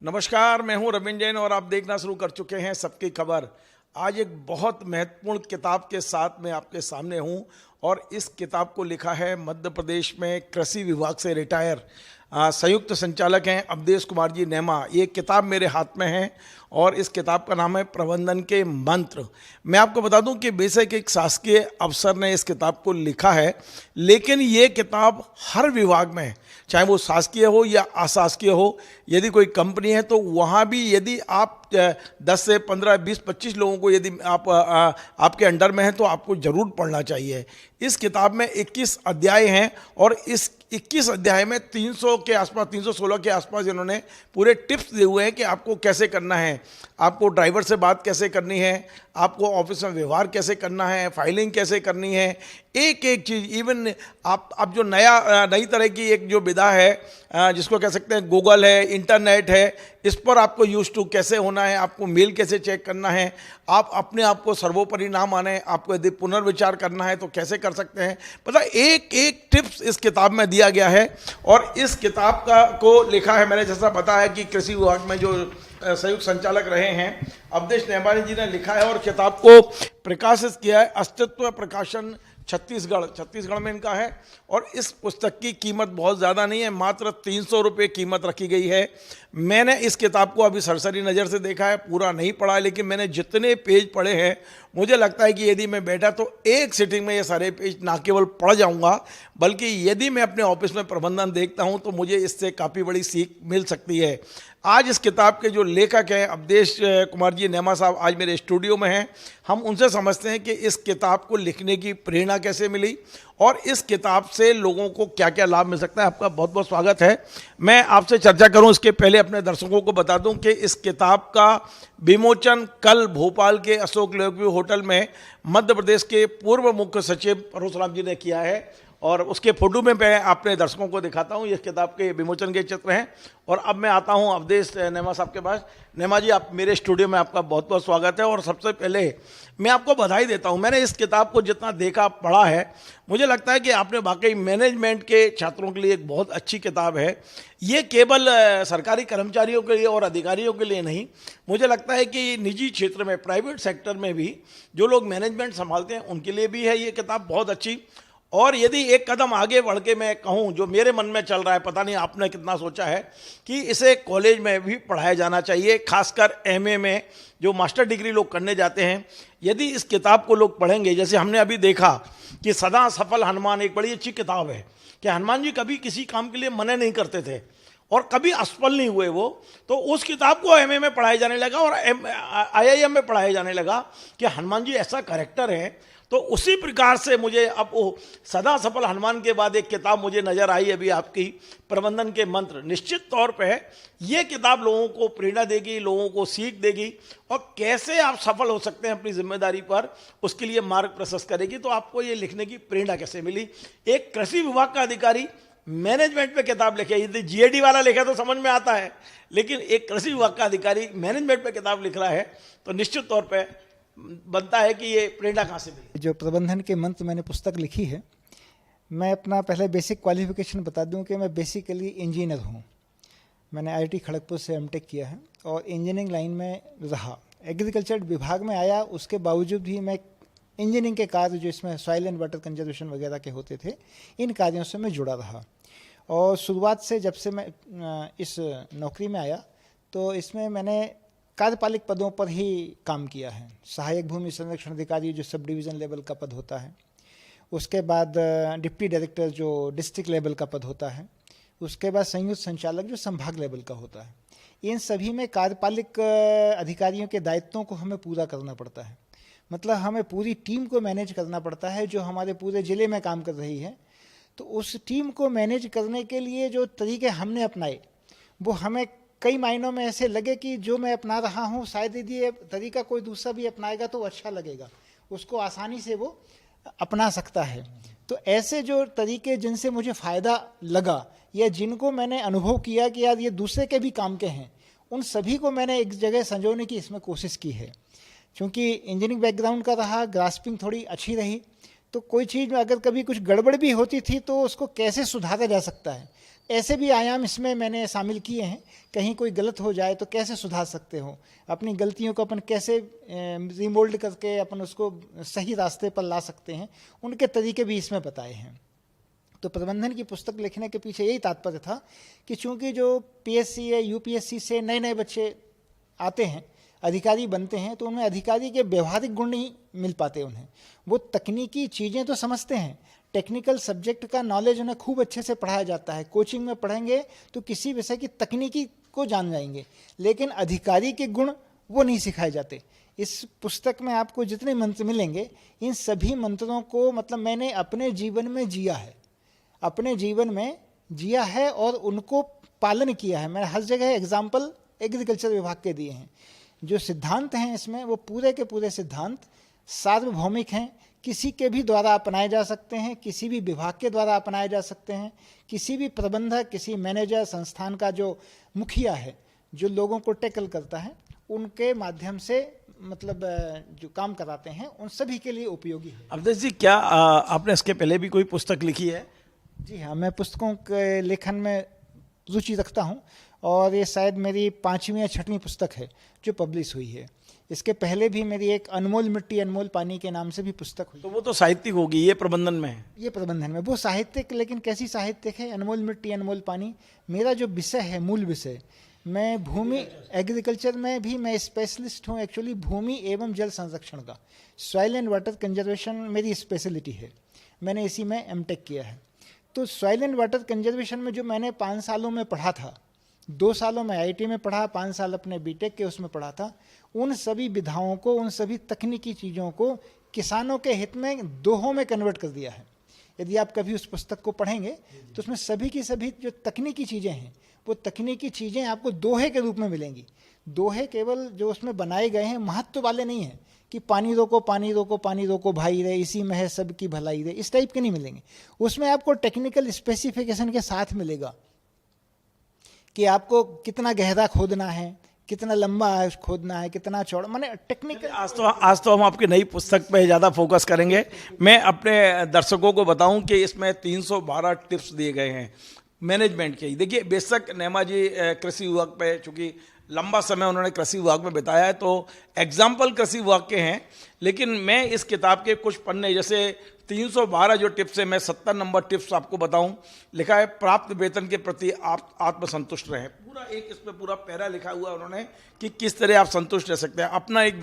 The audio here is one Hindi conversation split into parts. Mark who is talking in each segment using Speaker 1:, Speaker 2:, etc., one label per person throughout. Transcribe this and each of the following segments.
Speaker 1: नमस्कार, मैं हूं रविंद्र जैन और आप देखना शुरू कर चुके हैं सबकी खबर। आज एक बहुत महत्वपूर्ण किताब के साथ मैं आपके सामने हूं और इस किताब को लिखा है मध्य प्रदेश में कृषि विभाग से रिटायर संयुक्त संचालक हैं अवधेश कुमार जी नेमा। ये किताब मेरे हाथ में है और इस किताब का नाम है प्रबंधन के मंत्र। मैं आपको बता दूं कि बेशक एक शासकीय अफसर ने इस किताब को लिखा है, लेकिन ये किताब हर विभाग में, चाहे वो शासकीय हो या अशासकीय हो, यदि कोई कंपनी है तो वहाँ भी यदि आप 10 से 15, 20, 25 लोगों को यदि आपके अंडर में है तो आपको ज़रूर पढ़ना चाहिए। इस किताब में 21 अध्याय हैं और इस 21 अध्याय में 300 के आसपास, 316 के आसपास इन्होंने पूरे टिप्स दिए हुए हैं कि आपको कैसे करना है, आपको ड्राइवर से बात कैसे करनी है, आपको ऑफिस में व्यवहार कैसे करना है, फाइलिंग कैसे करनी है, एक एक चीज़। इवन आप जो नई तरह की एक जो विधा है जिसको कह सकते हैं गूगल है, इंटरनेट है, इस पर आपको यूज टू कैसे होना है, आपको मेल कैसे चेक करना है, आप अपने आप को सर्वोपरि ना माने, आपको यदि पुनर्विचार करना है तो कैसे कर सकते हैं, पता एक एक टिप्स इस किताब में दिया गया है। और इस किताब को लिखा है, मैंने जैसा बताया कि कृषि विभाग में जो संयुक्त संचालक रहे हैं अवधेश नेमा जी ने लिखा है और किताब को प्रकाशित किया है अस्तित्व प्रकाशन छत्तीसगढ़ में इनका है। और इस पुस्तक की कीमत बहुत ज़्यादा नहीं है, मात्र 300 रुपये कीमत रखी गई है। मैंने इस किताब को अभी सरसरी नज़र से देखा है, पूरा नहीं पढ़ा है, लेकिन मैंने जितने पेज पढ़े हैं मुझे लगता है कि यदि मैं बैठा तो एक सिटिंग में ये सारे पेज ना केवल पढ़ जाऊंगा, बल्कि यदि मैं अपने ऑफिस में प्रबंधन देखता हूं तो मुझे इससे काफ़ी बड़ी सीख मिल सकती है। आज इस किताब के जो लेखक हैं अवधेश कुमार जी नेमा साहब आज मेरे स्टूडियो में हैं। हम उनसे समझते हैं कि इस किताब को लिखने की प्रेरणा कैसे मिली और इस किताब से लोगों को क्या क्या लाभ मिल सकता है। आपका बहुत बहुत स्वागत है। मैं आपसे चर्चा करूं इसके पहले अपने दर्शकों को बता दूं कि इस किताब का विमोचन कल भोपाल के अशोक लेकव्यू होटल में मध्य प्रदेश के पूर्व मुख्य सचिव परशुराम जी ने किया है और उसके फोटो में मैं अपने दर्शकों को दिखाता हूं। इस किताब के विमोचन के चित्र हैं। और अब मैं आता हूं अवधेश नेमा साहब के पास। नेमा जी, आप मेरे स्टूडियो में, आपका बहुत बहुत स्वागत है। और सबसे पहले मैं आपको बधाई देता हूं। मैंने इस किताब को जितना देखा, पढ़ा है, मुझे लगता है कि आपने वाकई मैनेजमेंट के छात्रों के लिए एक बहुत अच्छी किताब है। ये केवल सरकारी कर्मचारियों के लिए और अधिकारियों के लिए नहीं, मुझे लगता है कि निजी क्षेत्र में, प्राइवेट सेक्टर में भी जो लोग मैनेजमेंट संभालते हैं उनके लिए भी है ये किताब बहुत अच्छी। और यदि एक कदम आगे बढ़ के मैं कहूँ, जो मेरे मन में चल रहा है, पता नहीं आपने कितना सोचा है कि इसे कॉलेज में भी पढ़ाया जाना चाहिए, खासकर एमए में जो मास्टर डिग्री लोग करने जाते हैं। यदि इस किताब को लोग पढ़ेंगे, जैसे हमने अभी देखा कि सदा सफल हनुमान एक बड़ी अच्छी किताब है कि हनुमान जी कभी किसी काम के लिए मना नहीं करते थे और कभी असफल नहीं हुए वो, तो उस किताब को एमए में पढ़ाया जाने लगा और आईआईएम में पढ़ाया जाने लगा कि हनुमान जी ऐसा कैरेक्टर है। तो उसी प्रकार से मुझे अब वो सदा सफल हनुमान के बाद एक किताब मुझे नज़र आई अभी आपकी, प्रबंधन के मंत्र। निश्चित तौर पे ये किताब लोगों को प्रेरणा देगी, लोगों को सीख देगी और कैसे आप सफल हो सकते हैं अपनी जिम्मेदारी पर, उसके लिए मार्ग प्रशस्त करेगी। तो आपको ये लिखने की प्रेरणा कैसे मिली? एक कृषि विभाग का अधिकारी मैनेजमेंट पे किताब लिखे, यदि जीएडी वाला लिखा तो समझ में आता है, लेकिन एक कृषि विभाग का अधिकारी मैनेजमेंट पे किताब लिख रहा है तो निश्चित तौर पे बनता है कि ये प्रेरणा कहाँ से मिली।
Speaker 2: जो प्रबंधन के मंत्र मैंने पुस्तक लिखी है, मैं अपना पहले बेसिक क्वालिफिकेशन बता दूं कि मैं बेसिकली इंजीनियर हूं। मैंने आईआईटी खड़गपुर से एमटेक किया है और इंजीनियरिंग लाइन में रहा। एग्रीकल्चर विभाग में आया, उसके बावजूद भी मैं इंजीनियरिंग के कार्य जो इसमें सॉइल एंड वाटर कंजर्वेशन वगैरह के होते थे, इन कार्यों से मैं जुड़ा रहा। और शुरुआत से जब से मैं इस नौकरी में आया तो इसमें मैंने कार्यपालिक पदों पर ही काम किया है। सहायक भूमि संरक्षण अधिकारी जो सब डिवीज़न लेवल का पद होता है, उसके बाद डिप्टी डायरेक्टर जो डिस्ट्रिक्ट लेवल का पद होता है, उसके बाद संयुक्त संचालक जो संभाग लेवल का होता है। इन सभी में कार्यपालिक अधिकारियों के दायित्वों को हमें पूरा करना पड़ता है। मतलब हमें पूरी टीम को मैनेज करना पड़ता है जो हमारे पूरे ज़िले में काम कर रही है। तो उस टीम को मैनेज करने के लिए जो तरीके हमने अपनाए वो हमें कई मायनों में ऐसे लगे कि जो मैं अपना रहा हूँ शायद यदि ये तरीका कोई दूसरा भी अपनाएगा तो अच्छा लगेगा, उसको आसानी से वो अपना सकता है। तो ऐसे जो तरीके जिनसे मुझे फ़ायदा लगा या जिनको मैंने अनुभव किया कि यार ये दूसरे के भी काम के हैं, उन सभी को मैंने एक जगह संजोने की इसमें कोशिश की है। क्योंकि इंजीनियरिंग बैकग्राउंड का रहा, ग्रास्पिंग थोड़ी अच्छी रही, तो कोई चीज़ में अगर कभी कुछ गड़बड़ भी होती थी तो उसको कैसे सुधारा जा सकता है, ऐसे भी आयाम इसमें मैंने शामिल किए हैं। कहीं कोई गलत हो जाए तो कैसे सुधार सकते हो, अपनी गलतियों को अपन कैसे रिमोल्ड करके अपन उसको सही रास्ते पर ला सकते हैं, उनके तरीके भी इसमें बताए हैं। तो प्रबंधन की पुस्तक लिखने के पीछे यही तात्पर्य था कि चूंकि जो पीएससी या यूपीएससी से नए नए बच्चे आते हैं, अधिकारी बनते हैं, तो उनमें अधिकारी के व्यवहारिक गुण नहीं मिल पाते उन्हें। वो तकनीकी चीज़ें तो समझते हैं, टेक्निकल सब्जेक्ट का नॉलेज उन्हें खूब अच्छे से पढ़ाया जाता है, कोचिंग में पढ़ेंगे तो किसी विषय की तकनीकी को जान जाएंगे, लेकिन अधिकारी के गुण वो नहीं सिखाए जाते। इस पुस्तक में आपको जितने मंत्र मिलेंगे, इन सभी मंत्रों को मतलब मैंने अपने जीवन में जिया है, अपने जीवन में जिया है और उनको पालन किया है। मैंने हर जगह एग्जाम्पल एग्रीकल्चर विभाग के दिए हैं। जो सिद्धांत हैं इसमें, वो पूरे के पूरे सिद्धांत सार्वभौमिक हैं, किसी के भी द्वारा अपनाए जा सकते हैं, किसी भी विभाग के द्वारा अपनाए जा सकते हैं। किसी भी प्रबंधक, किसी मैनेजर, संस्थान का जो मुखिया है, जो लोगों को टैकल करता है, उनके माध्यम से मतलब जो काम कराते हैं, उन सभी के लिए उपयोगी है।
Speaker 1: अवधेश जी, क्या आपने इसके पहले भी कोई पुस्तक लिखी है?
Speaker 2: जी हाँ, मैं पुस्तकों के लेखन में रुचि रखता हूँ और ये शायद मेरी 5वीं या 6वीं पुस्तक है जो पब्लिश हुई है। इसके पहले भी मेरी एक अनमोल मिट्टी अनमोल पानी के नाम से भी पुस्तक हुई।
Speaker 1: तो वो तो साहित्यिक होगी, ये प्रबंधन में है?
Speaker 2: ये प्रबंधन में, वो साहित्यिक, लेकिन कैसी साहित्यिक है? अनमोल मिट्टी अनमोल पानी मेरा जो विषय है, मूल विषय, मैं भूमि एग्रीकल्चर में भी मैं स्पेशलिस्ट हूँ एक्चुअली, भूमि एवं जल संरक्षण का। सॉइल एंड वाटर कंजर्वेशन मेरी स्पेशलिटी है, मैंने इसी में एमटेक किया है। तो सॉइल एंड वाटर कंजर्वेशन में जो मैंने 5 सालों में पढ़ा था, 2 सालों में आईआईटी में पढ़ा, 5 साल अपने बीटेक के उसमें पढ़ा था, उन सभी विधाओं को, उन सभी तकनीकी चीज़ों को किसानों के हित में दोहों में कन्वर्ट कर दिया है। यदि आप कभी उस पुस्तक को पढ़ेंगे तो उसमें सभी की सभी जो तकनीकी चीज़ें हैं, वो तकनीकी चीज़ें आपको दोहे के रूप में मिलेंगी। दोहे केवल जो उसमें बनाए गए हैं महत्व वाले नहीं हैं कि पानी रोको पानी रोको पानी रोको भाई रे, इसी में है सबकी भलाई रे, इस टाइप के नहीं मिलेंगे। उसमें आपको टेक्निकल स्पेसिफिकेशन के साथ मिलेगा कि आपको कितना गहरा खोदना है, कितना लंबा खोदना है, कितना चौड़ा, माने टेक्निकल।
Speaker 1: आज तो हम आपकी नई पुस्तक पे ज़्यादा फोकस करेंगे। मैं अपने दर्शकों को बताऊं कि इसमें 312 टिप्स दिए गए हैं मैनेजमेंट के। देखिए, बेशक नेमा जी कृषि विभाग पे, चूँकि लंबा समय उन्होंने कृषि विभाग में बिताया है, तो एग्जाम्पल कृषि विभाग के हैं, लेकिन मैं इस किताब के कुछ पन्ने, जैसे 312 जो टिप्स है, मैं 70 नंबर टिप्स आपको बताऊं। लिखा है, प्राप्त वेतन के प्रति आप आत्मसंतुष्ट रहें। पूरा एक इसमें पूरा पैरा लिखा हुआ है उन्होंने कि किस तरह आप संतुष्ट रह सकते हैं। अपना एक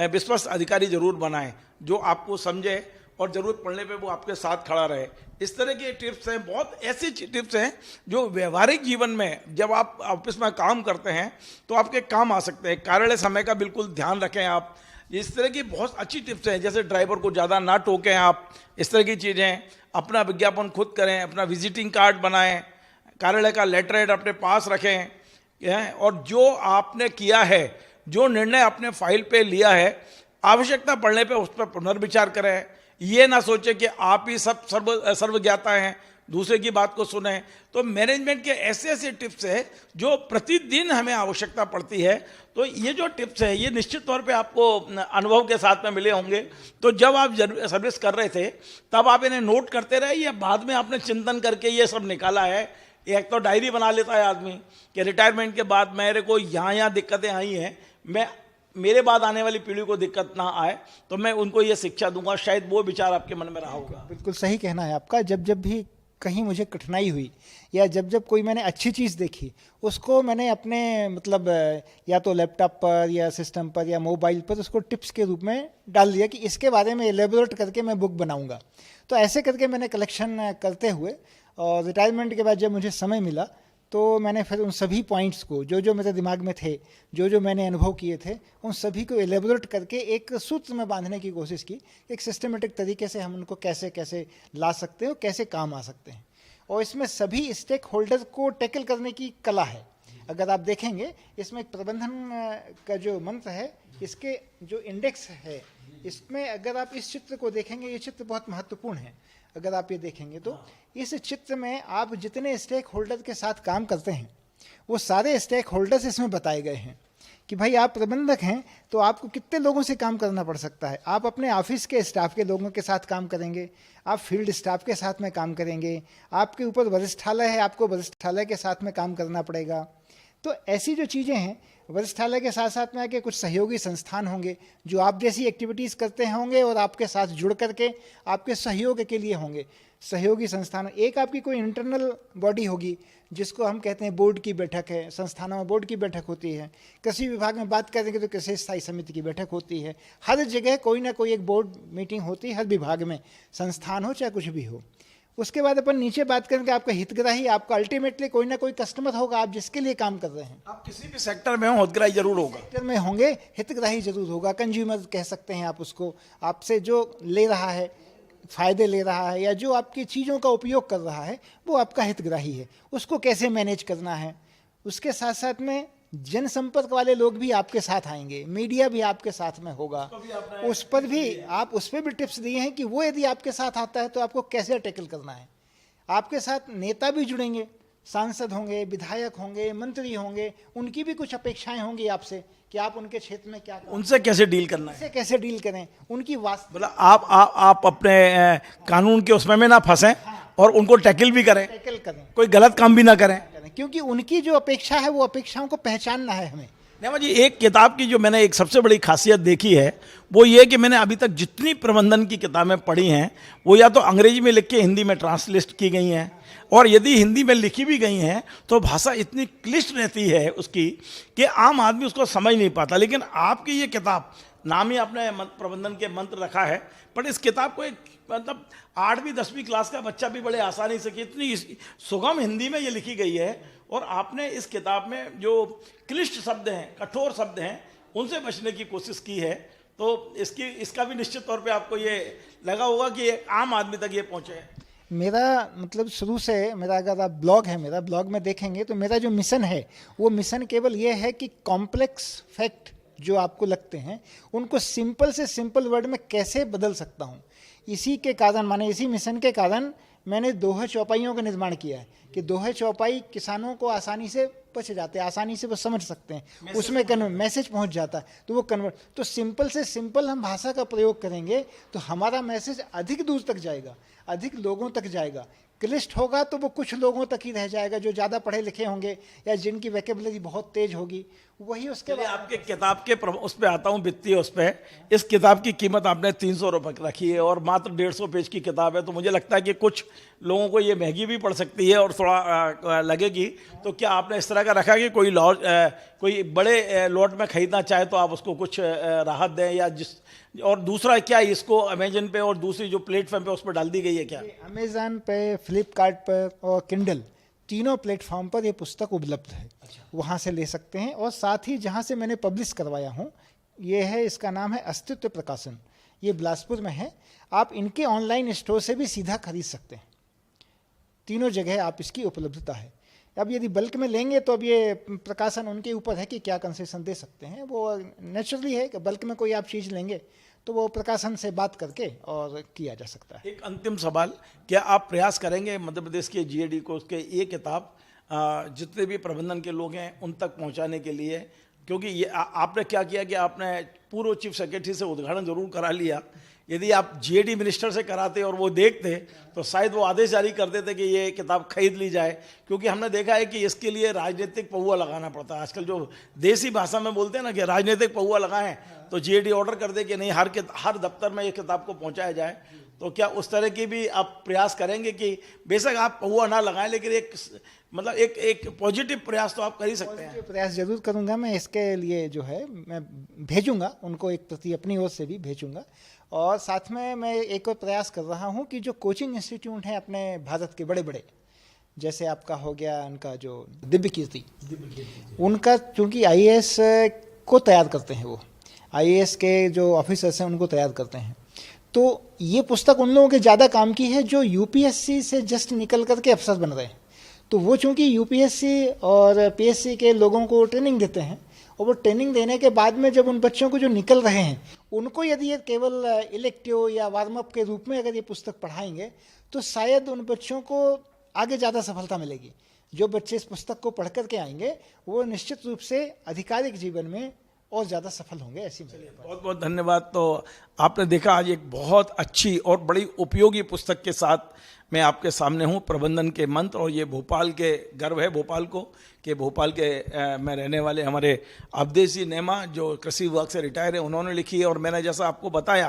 Speaker 1: विश्वस्त अधिकारी जरूर बनाएं जो आपको समझे और जरूरत पड़ने पे वो आपके साथ खड़ा रहे। इस तरह के टिप्स हैं, बहुत ऐसी टिप्स हैं जो व्यवहारिक जीवन में जब आप ऑफिस में काम करते हैं तो आपके काम आ सकते हैं। कार्यालय समय का बिल्कुल ध्यान रखें आप। इस तरह की बहुत अच्छी टिप्स हैं, जैसे ड्राइवर को ज़्यादा ना टोकें आप, इस तरह की चीज़ें। अपना विज्ञापन खुद करें, अपना विजिटिंग कार्ड बनाएं, कार्यालय का लेटर हेड अपने पास रखें, और जो आपने किया है, जो निर्णय आपने फाइल पे लिया है, आवश्यकता पड़ने पे उस पर पुनर्विचार करें। ये ना सोचे कि आप ही सब सर्वज्ञाता हैं, दूसरे की बात को सुने। तो मैनेजमेंट के ऐसे ऐसे टिप्स हैं जो प्रतिदिन हमें आवश्यकता पड़ती है। तो ये जो टिप्स है, ये निश्चित तौर पे आपको अनुभव के साथ में मिले होंगे। तो जब आप सर्विस कर रहे थे तब आप इन्हें नोट करते रहे या बाद में आपने चिंतन करके ये सब निकाला है? एक तो डायरी बना लेता है आदमी कि रिटायरमेंट के बाद मेरे को यहाँ दिक्कतें आई हैं, मेरे बाद आने वाली पीढ़ी को दिक्कत ना आए, तो मैं उनको ये शिक्षा दूंगा। शायद वो विचार आपके मन में रहा होगा।
Speaker 2: बिल्कुल सही कहना है आपका। जब जब भी कहीं मुझे कठिनाई हुई या जब जब कोई मैंने अच्छी चीज़ देखी, उसको मैंने अपने मतलब या तो लैपटॉप पर या सिस्टम पर या मोबाइल पर उसको टिप्स के रूप में डाल दिया कि इसके बारे में एलेबोरेट करके मैं बुक बनाऊंगा। तो ऐसे करके मैंने कलेक्शन करते हुए, और रिटायरमेंट के बाद जब मुझे समय मिला तो मैंने फिर उन सभी पॉइंट्स को, जो जो मेरे दिमाग में थे, जो जो मैंने अनुभव किए थे, उन सभी को एलेबोरेट करके एक सूत्र में बांधने की कोशिश की। एक सिस्टमेटिक तरीके से हम उनको कैसे कैसे ला सकते हैं, कैसे काम आ सकते हैं। और इसमें सभी स्टेक होल्डर को टैकल करने की कला है। अगर आप देखेंगे इसमें एक प्रबंधन का जो मंत्र है, इसके जो इंडेक्स है, इसमें अगर आप इस चित्र को देखेंगे, ये चित्र बहुत महत्वपूर्ण है। अगर आप ये देखेंगे तो इस चित्र में आप जितने स्टेक होल्डर के साथ काम करते हैं, वो सारे स्टेक होल्डर्स इसमें बताए गए हैं कि भाई आप प्रबंधक हैं तो आपको कितने लोगों से काम करना पड़ सकता है। आप अपने ऑफिस के स्टाफ के लोगों के साथ काम करेंगे, आप फील्ड स्टाफ के साथ में काम करेंगे, आपके ऊपर वरिष्ठालय है, आपको वरिष्ठालय के साथ में काम करना पड़ेगा। तो ऐसी जो चीज़ें हैं, वरिष्ठालय के साथ साथ में आके कुछ सहयोगी संस्थान होंगे जो आप जैसी एक्टिविटीज़ करते होंगे और आपके साथ जुड़ करके आपके सहयोग के लिए होंगे। सहयोगी संस्थान, एक आपकी कोई इंटरनल बॉडी होगी जिसको हम कहते हैं बोर्ड की बैठक है, संस्थानों में बोर्ड की बैठक होती है। कृषि विभाग में बात करेंगे तो कृषि स्थायी समिति की बैठक होती है। हर जगह कोई ना कोई एक बोर्ड मीटिंग होती है, हर विभाग में, संस्थान हो चाहे कुछ भी हो। उसके बाद अपन नीचे बात करेंगे आपका हितग्राही, आपका अल्टीमेटली कोई ना कोई कस्टमर होगा, आप जिसके लिए काम कर रहे हैं।
Speaker 1: आप किसी भी सेक्टर में हो, हितग्राही जरूर होगा।
Speaker 2: सेक्टर में होंगे, हितग्राही जरूर होगा। कंज्यूमर कह सकते हैं आप उसको, आपसे जो ले रहा है, फ़ायदे ले रहा है या जो आपकी चीज़ों का उपयोग कर रहा है, वो आपका हितग्राही है। उसको कैसे मैनेज करना है। उसके साथ साथ में जनसंपर्क वाले लोग भी आपके साथ आएंगे, मीडिया भी आपके साथ में होगा। उस पर भी आप उस पर भी टिप्स दिए हैं कि वो यदि आपके साथ आता है तो आपको कैसे टैकल करना है। आपके साथ नेता भी जुड़ेंगे, सांसद होंगे, विधायक होंगे, मंत्री होंगे, उनकी भी कुछ अपेक्षाएं होंगी आपसे कि आप उनके क्षेत्र में क्या करें,
Speaker 1: उनसे कैसे डील करना है,
Speaker 2: उनसे कैसे डील करें, उनकी
Speaker 1: मतलब आप अपने कानून के उसमें में ना फंसें और उनको टैकल भी करें,
Speaker 2: टैकल करें,
Speaker 1: कोई गलत काम भी ना करें।
Speaker 2: क्योंकि उनकी जो अपेक्षा है वो अपेक्षाओं को पहचानना है हमें।
Speaker 1: नेमा जी, एक किताब की जो मैंने एक सबसे बड़ी खासियत देखी है वो ये कि मैंने अभी तक जितनी प्रबंधन की किताबें पढ़ी हैं वो या तो अंग्रेजी में लिख के हिंदी में ट्रांसलेट की गई हैं, और यदि हिंदी में लिखी भी गई हैं तो भाषा इतनी क्लिष्ट रहती है उसकी कि आम आदमी उसको समझ नहीं पाता। लेकिन आपकी ये किताब, नाम ही आपने प्रबंधन के मंत्र रखा है, पर इस किताब को एक मतलब 8वीं 10वीं क्लास का बच्चा भी बड़े आसानी से, इतनी सुगम हिंदी में ये लिखी गई है, और आपने इस किताब में जो क्लिष्ट शब्द हैं, कठोर शब्द हैं, उनसे बचने की कोशिश की है। तो इसका भी निश्चित तौर पे आपको ये लगा होगा कि आम आदमी तक ये पहुँचे।
Speaker 2: मेरा मतलब शुरू से मेरा, अगर आप ब्लॉग है, मेरा ब्लॉग में देखेंगे तो मेरा जो मिशन है वो मिशन केवल ये है कि कॉम्प्लेक्स फैक्ट जो आपको लगते हैं उनको सिंपल से सिंपल वर्ड में कैसे बदल सकता हूँ। इसी के कारण, माने इसी मिशन के कारण मैंने दोहे चौपाइयों का निर्माण किया है कि दोहे चौपाई किसानों को आसानी से पच जाते हैं, आसानी से वो समझ सकते हैं, उसमें मैसेज पहुंच जाता है तो वो कन्वर्ट। तो सिंपल से सिंपल हम भाषा का प्रयोग करेंगे तो हमारा मैसेज अधिक दूर तक जाएगा, अधिक लोगों तक जाएगा। क्लिष्ट होगा तो वो कुछ लोगों तक ही रह जाएगा जो ज़्यादा पढ़े लिखे होंगे या जिनकी वोकैबुलरी बहुत तेज होगी, वही उसके बाद।
Speaker 1: आपके किताब के उस पे आता हूँ, वित्तीय उस पे। इस किताब की कीमत आपने 300 रुपये रखी है और मात्र 150 पेज की किताब है, तो मुझे लगता है कि कुछ लोगों को ये महंगी भी पड़ सकती है और थोड़ा लगेगी। तो क्या आपने इस तरह का रखा कि कोई बड़े लॉट में खरीदना चाहे तो आप उसको कुछ राहत दें, या और दूसरा क्या इसको अमेजन पे और दूसरी जो प्लेटफॉर्म पे उस पर डाल दी गई है क्या?
Speaker 2: अमेजन पे, फ्लिपकार्ट पर और किंडल, तीनों प्लेटफॉर्म पर ये पुस्तक उपलब्ध है। वहाँ से ले सकते हैं। और साथ ही जहाँ से मैंने पब्लिश करवाया हूँ, ये है, इसका नाम है अस्तित्व प्रकाशन, ये बिलासपुर में है। आप इनके ऑनलाइन स्टोर से भी सीधा खरीद सकते हैं। तीनों जगह आप इसकी उपलब्धता है। अब यदि बल्क में लेंगे तो अब ये प्रकाशन उनके ऊपर है कि क्या कंसेशन दे सकते हैं। वो नेचुरली है कि बल्क में कोई आप चीज़ लेंगे तो वो प्रकाशन से बात करके और किया जा सकता है।
Speaker 1: एक अंतिम सवाल, क्या आप प्रयास करेंगे मध्य प्रदेश के जीएडी को उसके ये किताब जितने भी प्रबंधन के लोग हैं उन तक पहुंचाने के लिए? क्योंकि ये आपने क्या किया कि आपने पूर्व चीफ सेक्रेटरी से उद्घाटन जरूर करा लिया। यदि आप जीएडी मिनिस्टर से कराते और वो देखते तो शायद वो आदेश जारी कर देते कि ये किताब खरीद ली जाए, क्योंकि हमने देखा है कि इसके लिए राजनीतिक पहुआ लगाना पड़ता है। आजकल जो देसी भाषा में बोलते हैं ना कि राजनीतिक पहुआ लगाएं, तो जीएडी ऑर्डर कर दे कि नहीं, हर दफ्तर में ये किताब को पहुंचाया जाए। तो क्या उस तरह की भी आप प्रयास करेंगे कि बेशक आप पहुआ ना लगाएं, लेकिन एक पॉजिटिव प्रयास तो आप कर ही सकते हैं?
Speaker 2: प्रयास जरूर करूंगा मैं। इसके लिए जो है मैं भेजूंगा उनको, एक प्रति अपनी ओर से भी भेजूंगा। और साथ में मैं एक और प्रयास कर रहा हूं कि जो कोचिंग इंस्टीट्यूट हैं अपने भारत के बड़े बड़े, जैसे आपका हो गया उनका जो दिव्य कीर्ति, उनका चूंकि आईएएस को तैयार करते हैं, वो आईएएस के जो ऑफिसर्स हैं उनको तैयार करते हैं, तो ये पुस्तक उन लोगों के ज़्यादा काम की है जो यूपीएससी से जस्ट निकल करके अफसर बन रहे हैं। तो वो चूंकि यूपीएससी और पीएससी के लोगों को ट्रेनिंग देते हैं, और वो ट्रेनिंग देने के बाद में जब उन बच्चों को जो निकल रहे हैं उनको यदि ये केवल इलेक्टिव या वार्म अप के रूप में अगर ये पुस्तक पढ़ाएंगे तो शायद उन बच्चों को आगे ज़्यादा सफलता मिलेगी। जो बच्चे इस पुस्तक को पढ़ करके आएंगे वो निश्चित रूप से आधिकारिक जीवन में और ज़्यादा सफल होंगे, ऐसी मेरी बात।
Speaker 1: बहुत बहुत धन्यवाद। तो आपने देखा आज एक बहुत अच्छी और बड़ी उपयोगी पुस्तक के साथ मैं आपके सामने हूँ, प्रबंधन के मंत्र। और ये भोपाल के गर्व है भोपाल को कि भोपाल के में रहने वाले हमारे अवधेशी नेमा जो कृषि विभाग से रिटायर है उन्होंने लिखी है। और मैंने जैसा आपको बताया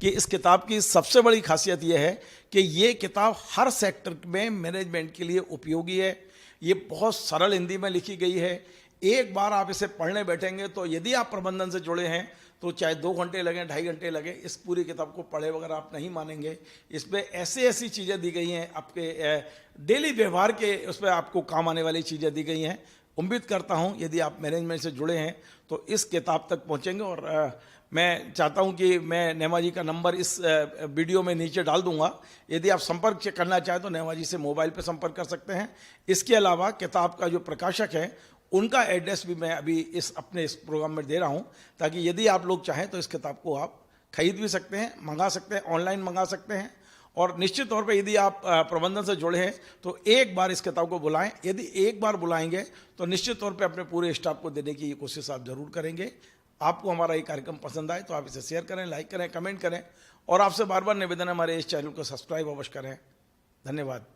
Speaker 1: कि इस किताब की सबसे बड़ी खासियत ये है कि ये किताब हर सेक्टर में मैनेजमेंट के लिए उपयोगी है। ये बहुत सरल हिंदी में लिखी गई है। एक बार आप इसे पढ़ने बैठेंगे तो यदि आप प्रबंधन से जुड़े हैं तो चाहे 2 घंटे लगे 2.5 घंटे लगे, इस पूरी किताब को पढ़े बगैर आप नहीं मानेंगे। इसमें ऐसी चीज़ें दी गई हैं आपके डेली व्यवहार के, उस पर आपको काम आने वाली चीज़ें दी गई हैं। उम्मीद करता हूं यदि आप मैनेजमेंट से जुड़े हैं तो इस किताब तक पहुंचेंगे। और मैं चाहता हूं कि मैं नेमा जी का नंबर इस वीडियो में नीचे डाल दूंगा। यदि आप संपर्क करना चाहें तो नेमा जी से मोबाइल पर संपर्क कर सकते हैं। इसके अलावा किताब का जो प्रकाशक है उनका एड्रेस भी मैं अभी अपने इस प्रोग्राम में दे रहा हूं, ताकि यदि आप लोग चाहें तो इस किताब को आप खरीद भी सकते हैं, मंगा सकते हैं, ऑनलाइन मंगा सकते हैं। और निश्चित तौर पे यदि आप प्रबंधन से जुड़े हैं तो एक बार इस किताब को बुलाएं। यदि एक बार बुलाएंगे तो निश्चित तौर पे अपने पूरे स्टाफ को देने की कोशिश आप जरूर करेंगे। आपको हमारा ये कार्यक्रम पसंद आए तो आप इसे शेयर करें, लाइक करें, कमेंट करें। और आपसे बार बार निवेदन है हमारे इस चैनल को सब्सक्राइब अवश्य करें। धन्यवाद।